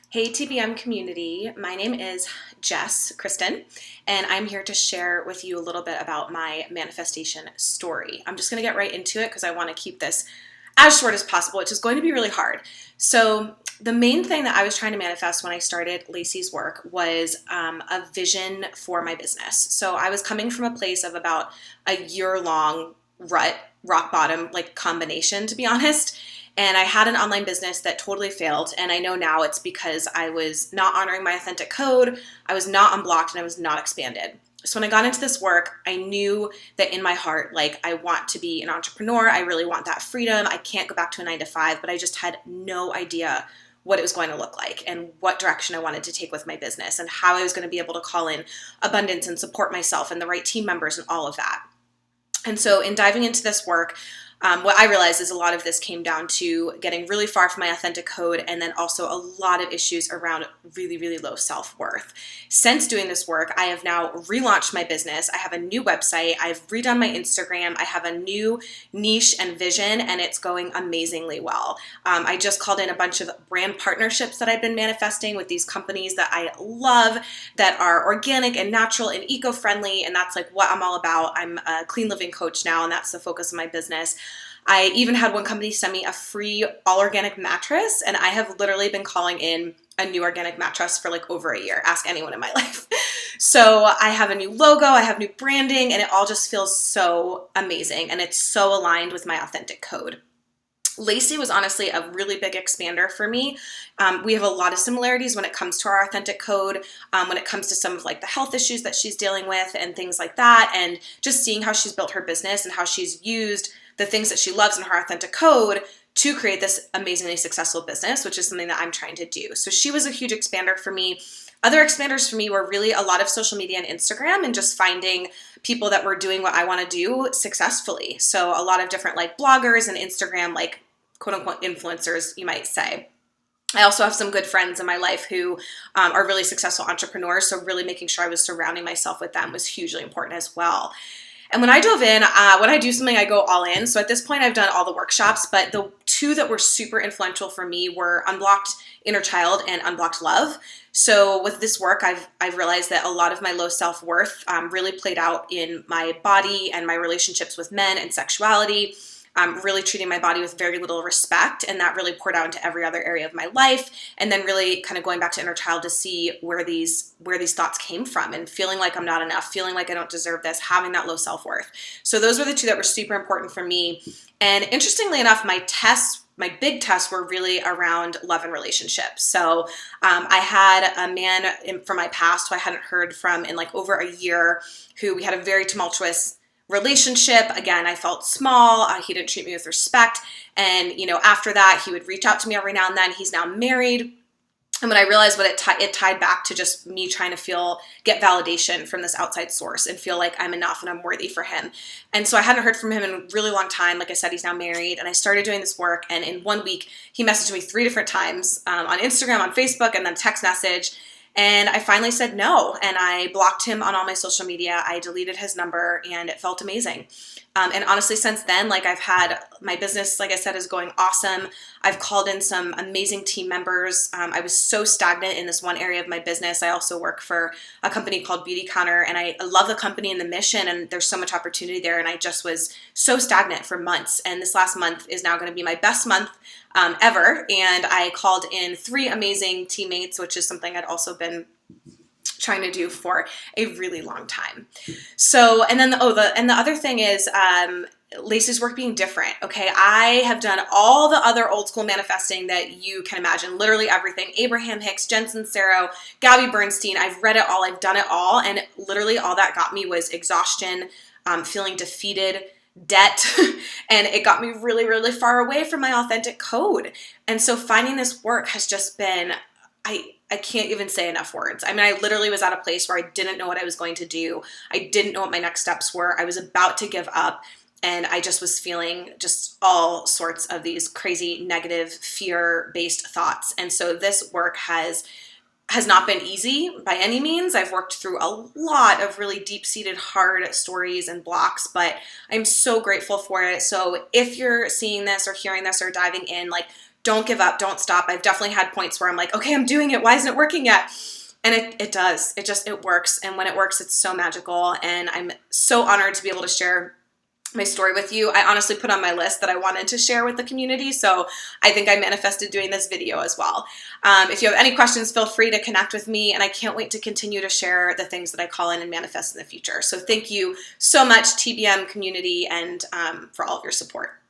Hey TBM community, my name is Jess Kristen, and I'm here to share with you a little bit about my manifestation story. I'm just going to get right into it because I want to keep this as short as possible, which is going to be really hard. So, the main thing that I was trying to manifest when I started Lacey's work was a vision for my business. So, I was coming from a place of about a year-long rut, rock bottom, like combination, to be honest. And I had an online business that totally failed. And I know now it's because I was not honoring my authentic code, I was not unblocked, and I was not expanded. So when I got into this work, I knew that in my heart, like, I want to be an entrepreneur. I really want that freedom. I can't go back to a 9 to 5, but I just had no idea what it was going to look like and what direction I wanted to take with my business and how I was going to be able to call in abundance and support myself and the right team members and all of that. And so in diving into this work, what I realized is a lot of this came down to getting really far from my authentic code and then also a lot of issues around really, really low self-worth. Since doing this work, I have now relaunched my business. I have a new website. I've redone my Instagram. I have a new niche and vision, and it's going amazingly well. I just called in a bunch of brand partnerships that I've been manifesting with these companies that I love, that are organic and natural and eco-friendly, and that's like what I'm all about. I'm a clean living coach now, and that's the focus of my business. I even had one company send me a free all organic mattress, and I have literally been calling in a new organic mattress for like over a year. Ask anyone in my life. So I have a new logo, I have new branding, and it all just feels so amazing, and it's so aligned with my authentic code. Lacey was honestly a really big expander for me. We have a lot of similarities when it comes to our authentic code, when it comes to some of like the health issues that she's dealing with and things like that, and just seeing how she's built her business and how she's used the things that she loves in her authentic code to create this amazingly successful business, which is something that I'm trying to do. So she was a huge expander for me. Other expanders for me were really a lot of social media and Instagram and just finding people that were doing what I want to do successfully. So a lot of different like bloggers and Instagram, like quote unquote influencers, you might say. I also have some good friends in my life who are really successful entrepreneurs. So really making sure I was surrounding myself with them was hugely important as well. And when I dove in, when I do something, I go all in. So at this point, I've done all the workshops, but the two that were super influential for me were Unblocked Inner Child and Unblocked Love. So with this work, I've realized that a lot of my low self-worth really played out in my body and my relationships with men and sexuality. Really treating my body with very little respect, and that really poured out into every other area of my life. And then really kind of going back to inner child to see where these thoughts came from, and feeling like I'm not enough, feeling like I don't deserve this, having that low self-worth. So those were the two that were super important for me. And interestingly enough, my big tests were really around love and relationships. So I had a man from my past who I hadn't heard from in like over a year, who we had a very tumultuous relationship. Again, I felt small. He didn't treat me with respect. And, after that, he would reach out to me every now and then. He's now married. And when I realized what it tied back to just me trying to get validation from this outside source and feel like I'm enough and I'm worthy for him. And so I hadn't heard from him in a really long time. Like I said, he's now married, and I started doing this work. And in 1 week, he messaged me 3 different times on Instagram, on Facebook, and then text message. And I finally said no, and I blocked him on all my social media. I deleted his number, and it felt amazing. And honestly, since then, like, I've had my business, like I said, is going awesome. I've called in some amazing team members. I was so stagnant in this one area of my business. I also work for a company called Beauty Counter, and I love the company and the mission, and there's so much opportunity there. And I just was so stagnant for months. And this last month is now going to be my best month ever. And I called in 3 amazing teammates, which is something I'd also been trying to do for a really long time. So, and then the other thing is Lacey's work being different. Okay, I have done all the other old school manifesting that you can imagine, literally everything. Abraham Hicks, Jen Sincero, Gabby Bernstein. I've read it all. I've done it all, and literally all that got me was exhaustion, feeling defeated, debt, and it got me really, really far away from my authentic code. And so finding this work has just been, I can't even say enough words. I mean, I literally was at a place where I didn't know what I was going to do. I didn't know what my next steps were. I was about to give up, and I just was feeling just all sorts of these crazy negative fear-based thoughts. And so this work has not been easy by any means. I've worked through a lot of really deep-seated hard stories and blocks, but I'm so grateful for it. So if you're seeing this or hearing this or diving in, like, don't give up, don't stop. I've definitely had points where I'm like, okay, I'm doing it. Why isn't it working yet? And it does. It works. And when it works, it's so magical. And I'm so honored to be able to share my story with you. I honestly put on my list that I wanted to share with the community. So I think I manifested doing this video as well. If you have any questions, feel free to connect with me. And I can't wait to continue to share the things that I call in and manifest in the future. So thank you so much, TBM community, and for all of your support.